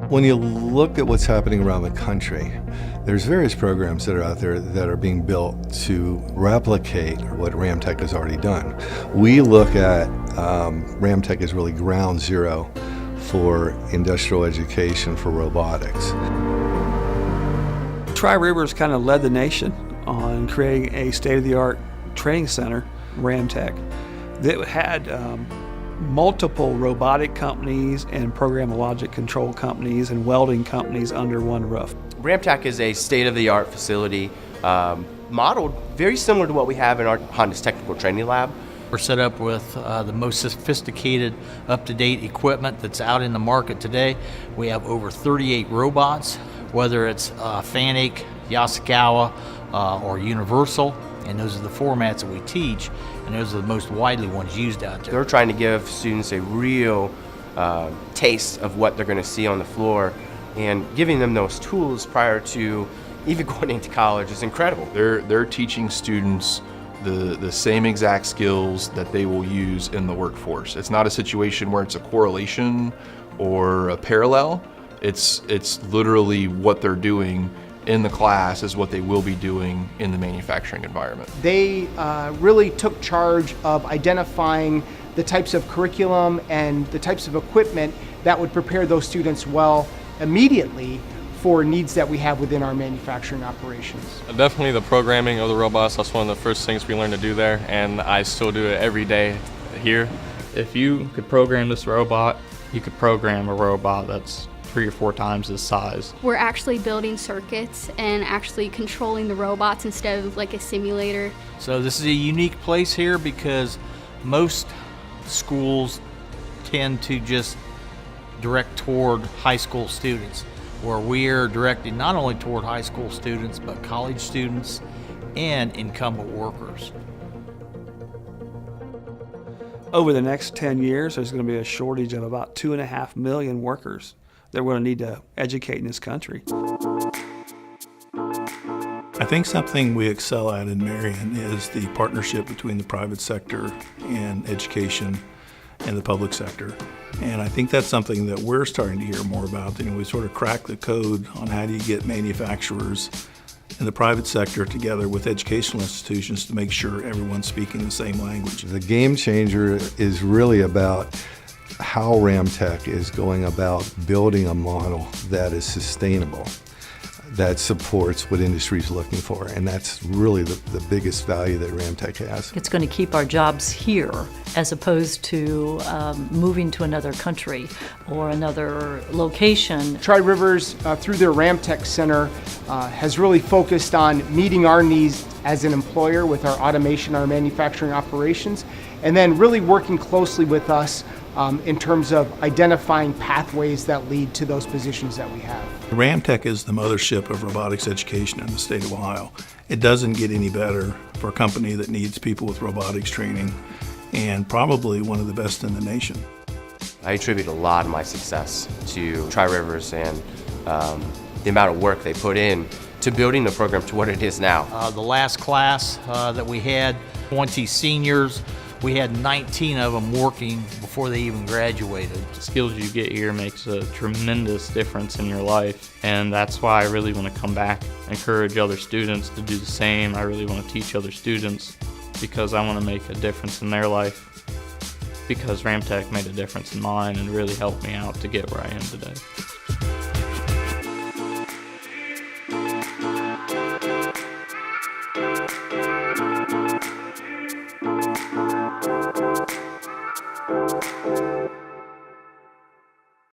When you look at what's happening around the country, there's various programs that are out there that are being built to replicate what Ramtec has already done. We look at Ramtec as really ground zero for industrial education for robotics. Tri-Rivers kind of led the nation on creating a state-of-the-art training center, Ramtec, that had multiple robotic companies and programmable logic control companies and welding companies under one roof. Ramtec is a state-of-the-art facility modeled very similar to what we have in our Honda's Technical Training Lab. We're set up with the most sophisticated, up-to-date equipment that's out in the market today. We have over 38 robots, whether it's Fanuc, Yaskawa, or Universal, and those are the formats that we teach, and those are the most widely ones used out there. They're trying to give students a real taste of what they're going to see on the floor, and giving them those tools prior to even going into college is incredible. They're teaching students the same exact skills that they will use in the workforce. It's not a situation where it's a correlation or a parallel. It's literally what they're doing in the class is what they will be doing in the manufacturing environment. They really took charge of identifying the types of curriculum and the types of equipment that would prepare those students well immediately for needs that we have within our manufacturing operations. Definitely the programming of the robots, that's one of the first things we learned to do there, and I still do it every day here. If you could program this robot, you could program a robot that's 3 or 4 times this size. We're actually building circuits and actually controlling the robots instead of like a simulator. So this is a unique place here because most schools tend to just direct toward high school students, where we're directed not only toward high school students, but college students and incumbent workers. Over the next 10 years, there's going to be a shortage of about 2.5 million workers that we're going to need to educate in this country. I think something we excel at in Marion is the partnership between the private sector and education and the public sector. And I think that's something that we're starting to hear more about. We sort of cracked the code on how do you get manufacturers and the private sector together with educational institutions to make sure everyone's speaking the same language. The game changer is really about how Ramtec is going about building a model that is sustainable, that supports what industry is looking for, and that's really the biggest value that Ramtec has. It's going to keep our jobs here as opposed to moving to another country or another location. Tri-Rivers, through their Ramtec Center, has really focused on meeting our needs as an employer with our automation, our manufacturing operations, and then really working closely with us in terms of identifying pathways that lead to those positions that we have. Ramtec is the mothership of robotics education in the state of Ohio. It doesn't get any better for a company that needs people with robotics training, and probably one of the best in the nation. I attribute a lot of my success to Tri-Rivers and the amount of work they put in to building the program to what it is now. The last class that we had, 20 seniors, we had 19 of them working before they even graduated. The skills you get here makes a tremendous difference in your life, and that's why I really want to come back, encourage other students to do the same. I really want to teach other students because I want to make a difference in their life, because Ramtec made a difference in mine and really helped me out to get where I am today.